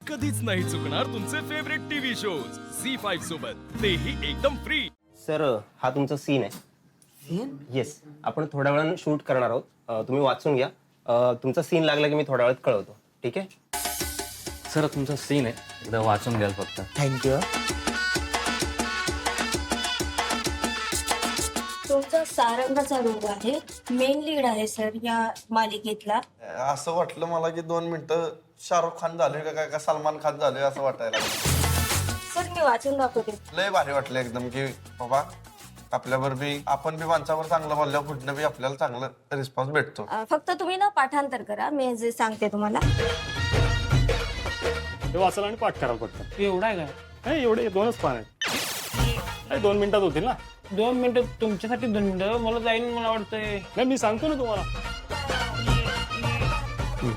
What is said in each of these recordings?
कधीच नाही चुकणार तुमचे फेवरेट टीव्ही शोज झी5 सोबत, तेही एकदम फ्री. सर हा तुमचा सीन आहे. सीन? येस, आपण थोड्या वेळानं शूट करणार आहोत. तुम्ही वाचून घ्या. तुमचा सीन लागला की मी थोड्या वेळात कळवतो. ठीक आहे? सर तुमचा सीन आहे, एकदा वाचून घ्याल फक्त. थँक्यू. तुमचा सारंगाचा रोग आहे, मेन लीड आहे सर या मालिकेतला. असं वाटलं मला की 2 मिनिटं शाहरुख खान झाले का सलमान खान झाले असं वाटायला लागलं. सर मी वाचून दाखवते. लय भारी वाटलं एकदम की बाबा आपल्यावर बी आपण बी माणसावर चांगलं बोलल्यावर पुढनं बी आपल्याला चांगला रिस्पॉन्स भेटतो. फक्त तुम्ही ना पाठांतर करा, मी जे सांगते तुम्हाला. ते वाचायला आणि पाठ करायला पडतं. एवढा आहे काय? नाही एवढे 2च पान आहेत. 2 मिनिटात होतील ना. 2 मिनिटं तुमच्यासाठी 2 मिनिटं मला जाईल मला वाटतंय. नाही मी सांगतो ना तुम्हाला.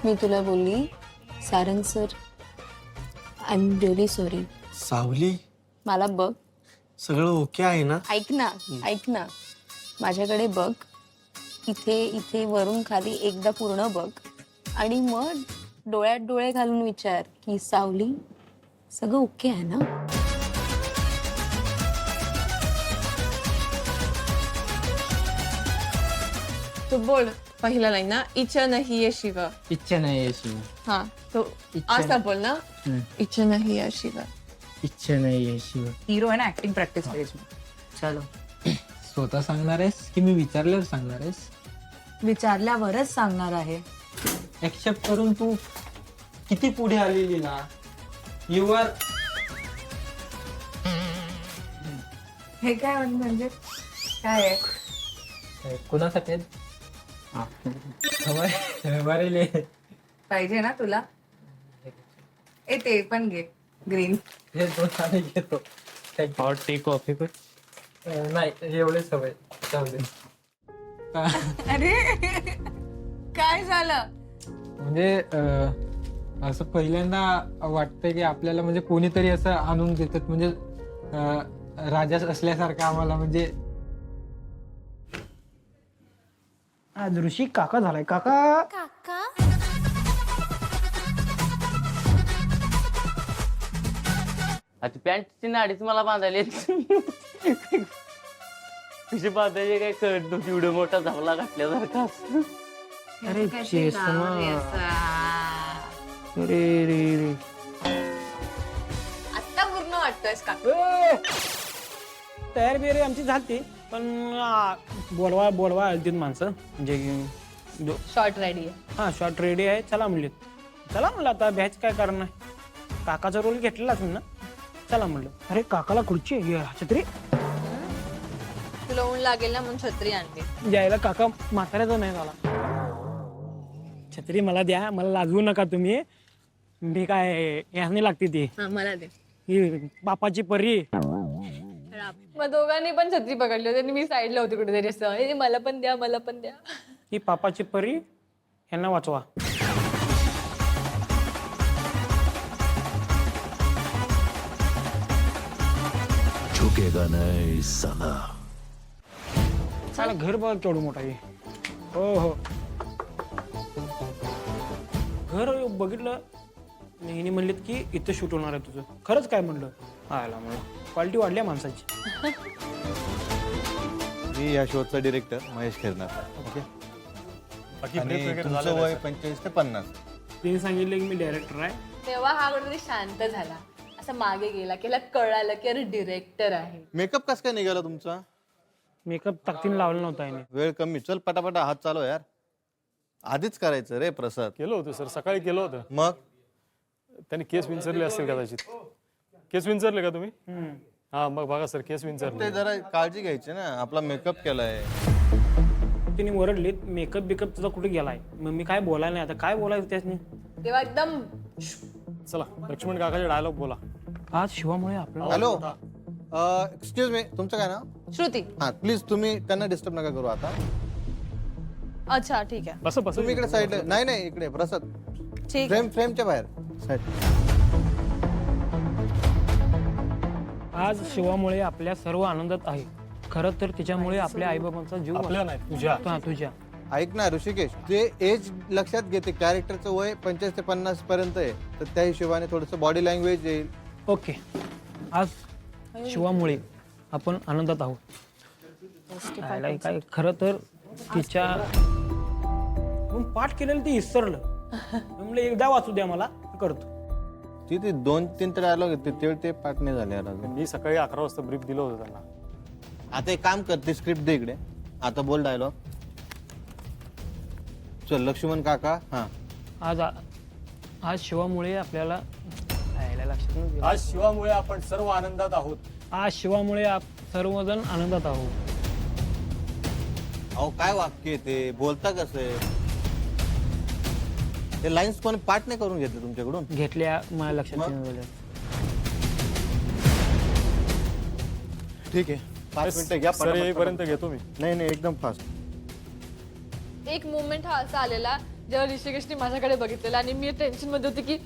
मी तुला बोलली Sarang sir, I am really sorry. सावली, मला बघ. सगळं ओके आहे ना? ऐक ना माझ्याकडे बघ. इथे वरून खाली एकदा पूर्ण बघ आणि मग डोळ्यात डोळे घालून विचार की सावली सगळं ओके आहे ना? तो बोल पहिला लाईन ना, इच्छा नाही आहे शिव. इच्छा नाही आहे शिव. हा तो असा बोल ना, इच्छा नाही आहे शिव. इच्छा नाही आहे शिव. हिरो आहे ना, ऍक्टिंग प्रॅक्टिस करायची. चलो. स्वतः सांगणार आहेस की मी विचारल्यावर सांगणार आहेस? विचारल्यावरच सांगणार आहे. एक्सेप्ट करून तू किती पुढे आलेली ना. You are. हे काय म्हणजे काय आहे? कोणासाठी पाहिजे ना तुला? ते पण घे ग्रीन. हे 2 आणि घेतो. हॉट टी कॉफी पण नाही एवढे सवय. अरे काय झालं? म्हणजे असं पहिल्यांदा वाटतंय की आपल्याला म्हणजे कोणीतरी असं आणून देतात, म्हणजे राजा असल्यासारखं आम्हाला. म्हणजे आज ऋषी काका झालाय. काका आता पॅन्टची नाडीच मला बांधायला कशी बांधायची काय कळत नव्हती. एवढं मोठा झाला घातल्यासारखा. अरे चेसमा. अरे रे रे. आता पूर्ण वाटतोयस का? तयार बियारी आमची झाली, पण बोलवा आलतीत माणसं. म्हणजे शॉर्ट रेडी आहे. हा शॉर्ट रेडी आहे, चला म्हणले. चला म्हणलं आता भ्याच काय कारण नाही. काकाचा रोल घेतलेलाच ना, चला म्हणलं. अरे काकाला खुर्ची आहे, छत्री. तुला ऊन लागेल ना म्हणून छत्री आणते. जायला काका म्हाताऱ्याचा नाही झाला. छत्री मला द्या, मला लाजवू नका तुम्ही. मी काय ह्याने लागते ती मला दे. ही बापाची परी. मग दोघांनी पण छत्री पकडली होती आणि मी साईडला होती कुठेतरी असं, "ए, मला पण द्या मला पण द्या." ही पापाची परी, ह्यांना वाचवा. झुकेगा नहीं साला. साला घर बघ केवढं मोठं आहे. हो घर बघितलं. हिने म्हणलीत की इथं शूट होणार आहे तुझं. खरंच काय म्हणलं? आला म्हणलं क्वालिटी वाढली माणसाची. मी या शोचा डिरेक्टर महेश खैरनार. ओके. आणि तुमचं वय 45 ते 50. तिने सांगितलं की मी डायरेक्टर आहे. तेव्हा हा कुठेतरी शांत झाला, असं मागे गेला, केला कळालं की अरे डिरेक्टर आहे. मेकअप कस काय निघाला तुमचा? मेकअप ताकदीने लावलं नव्हता याने. वेळ कमी. चल पटापटा हात चालव यार. आधीच करायचं रे प्रसाद. केलं होतं सर, सकाळी केलं होतं. मग त्यांनी केस विंचरले असतील कदाचित. केस विंचरले का तुम्ही? हा मग बघा सर, केस ते विंचरले. जरा काळजी घ्यायची ना. आपला मेकअप केलाय. तिने ओरडलीत, मेकअप बिकअप तुझा कुठे गेलाय. मग मी काय बोलाय नाही. आता काय बोलायचं त्याने. तेव्हा एकदम चला लक्ष्मण काकाचे डायलॉग बोला. आज शिवामुळे आपला. हॅलो, एक्सक्यूज मी, तुमचं काय नाव? श्रुती. हा प्लीज तुम्ही त्यांना डिस्टर्ब नका करू आता. अच्छा ठीक आहे. बस बस. तुम्ही इकडे साईडला. नाही इकडे प्रसाद. ठीक. फ्रेमच्या बाहेर साईड. आज शिवामुळे आपल्या सर्व आनंदात आहे. खरं तर तिच्यामुळे आपल्या आईबाबांचा जीव आपल्या नाही तुझ्या. तुझ्या ऐक ना ऋषिकेश, ते एज लक्षात घेते, कॅरेक्टरचं वय 25 ते 50 पर्यंत आहे, तर त्या हिशोबाने थोडंसं बॉडी लँग्वेज येईल. ओके, आज शिवामुळे आपण आनंदात आहोत. काय खरं तर तिच्या पण पाठ केलेलं ते विसरलं. म्हणलं एकदा वाचू द्या मला, करतो. तिथे 2-3 डायलॉग आहेत ते पाठ नाही झाले यार अजून. मी सकाळी 11 वाजता ब्रीफ दिलं होतं त्यांना. आता एक काम करते, स्क्रिप्ट दे इकडे, आता बोल डायलॉग. चल लक्ष्मण काका. हा, आज शिवामुळे आपल्याला लक्षात नाही गेलं. आज शिवामुळे आपण सर्व आनंदात आहोत. आज शिवामुळे सर्वजण आनंदात आहोत. अहो काय वाक्य आहे ते, बोलता कसं आहे ते? लाईन्स कोणी पाठ नाही करून घेतले तुमच्याकडून? घेतल्या, मला लक्षात नाही गेलं. ठीक आहे, 5 मिनिटं घ्या. सर येईपर्यंत घेतो मी. नाही एकदम फास्ट. एक मोमेंट हा असा आलेला जेव्हा ऋषिकेशने माझ्याकडे बघितलेला आणि मी टेन्शन मध्ये होती की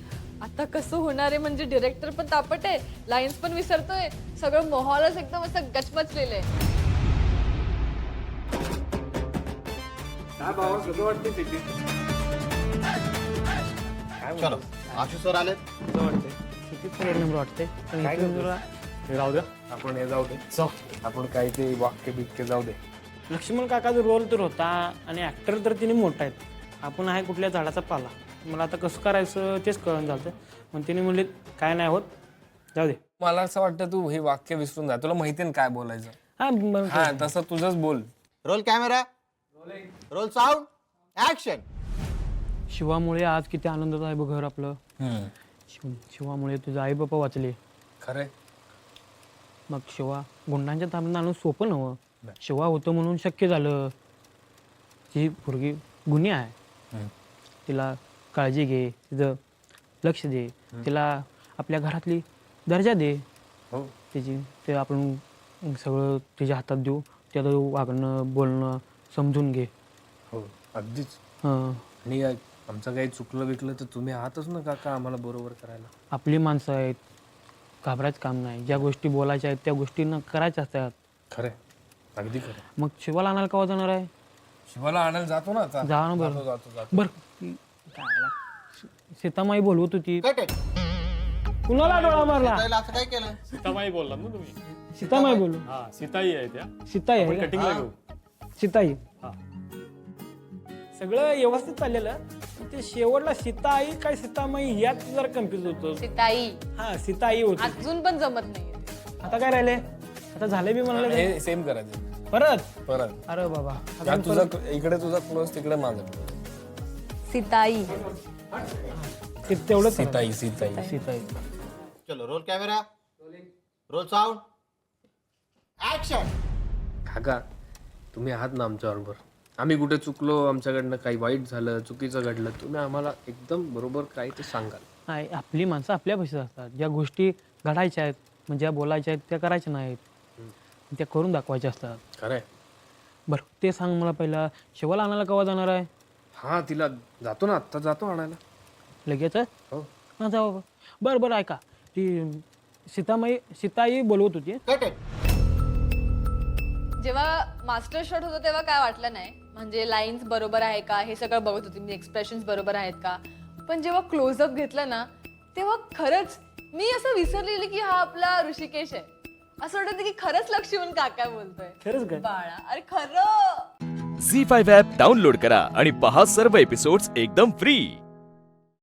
आता कसं होणार आहे. म्हणजे डिरेक्टर पण तापट आहे, लाईन्स पण विसरतोय, सगळं मोहॉलच एकदम असं गचमचलेलं आहे. चलो आशु सर आले. किती एक नंबर वाटते, पण इथून जरा हे राहू द्या. आपण हे जाऊ दे, आपण काही ते वाक्य बिक्य जाऊ दे. लक्ष्मण काकाचा रोल तर होता आणि ऍक्टर तर तिने मोठा आहेत. आपण आहे कुठल्या झाडाचा पाला. मला आता कसं करायचं तेच कळून झालं. मग तिने म्हणले काय नाही होत, जाऊ दे. मला असं वाटतं तू हे वाक्य विसरून जा, तुला माहिती ना काय बोलायचं. हा तसं तुझंच बोल. Roll camera, roll sound, action. शिवामुळे आज किती आनंदात आहे बघ घर आपलं. शिवामुळे तुझे आई बापा वाचले. खरंय. मग शिवा गुंडांच्या ताब्यात आणून सोपं नव्हतं. शिवा होतं म्हणून शक्य झालं. ती पोरगी गुन्हे आहे, तिला काळजी घे, तिचं लक्ष दे, तिला आपल्या घरातली दर्जा दे. तिची ते आपण सगळं तिच्या हातात देऊ. त्याचं वागणं बोलणं समजून घे. हो अगदीच. हां, आणि आमचं काही चुकलं विकलं तर तुम्ही आहातच ना काका आम्हाला बरोबर करायला. आपली माणसं आहेत, घाबरायचं काम नाही. ज्या गोष्टी बोलायच्या आहेत त्या गोष्टी न करायच्या असतात. खरंय, अगदी खरं. मग शिवाला आणायला केव्हा जाणार आहे? शिवाला आणायला जातो ना आता. जा ना. बरं जातो. बरं, सीतामाई बोलवत होती. कट आहे. कुणाला डोळा मारला? त्याला असं काय केलं? सीतामाई बोललात ना तुम्ही? सीतामाई बोलू. हा, सीताई आहे त्या. सीताई आहे का? कटिंगला घेऊ. सीताई. हा. सगळं व्यवस्थित चाललेलं. ते शेवटला सीताई काय सीतामाई यात जरा कन्फ्युज होतो. सीताई हा, सीताई होती. अजून पण जमत नाही. आता काय राहिले? आता झाले बी म्हणाले हे सेम करायचं परत. अरे बाबा, आता तुझा इकडे तुझा क्लोज, तिकडे माझं. सीताई तेवढं सीताई. सीताई. चलो role camera, roll sound, action. काका तुम्ही आहात ना आमच्याबरोबर. आम्ही कुठे चुकलो, आमच्याकडनं काही वाईट झालं, चुकीचं घडलं, तुम्ही आम्हाला एकदम बरोबर काय ते सांगाल. नाही, आपली माणसं आपल्या पैसे असतात. ज्या गोष्टी घडायच्या आहेत, म्हणजे ज्या बोलायच्या आहेत त्या करायच्या नाहीत, त्या करून दाखवायच्या असतात. खरंय. बरं, ते सांग मला पहिला, शिवाला आणायला केव्हा जाणार आहे? हा, तिला जातो ना, आत्ता जातो आणायला. लगेच? हो. हां, जा बाबा. बरं ऐका, ती सीताई बोलवत होती. कट आहे. जेव्हा मास्टर शॉट होतं तेव्हा काय वाटलं नाही. म्हणजे लाईन्स बरोबर आहे का हे सगळं बघत होती, म्हणजे एक्सप्रेशन्स बरोबर आहेत का. पण जेव्हा क्लोजअप घेतलं ना तेव्हा खरंच मी असं विसरलेली की हा आपला ऋषिकेश आहे. असं वाटतं की खरंच लक्ष्मण काका बोलतोय. खरंच काय? बाळा, अरे खरं. झी5 ॲप डाउनलोड करा आणि पहा सर्व एपिसोड्स एकदम फ्री.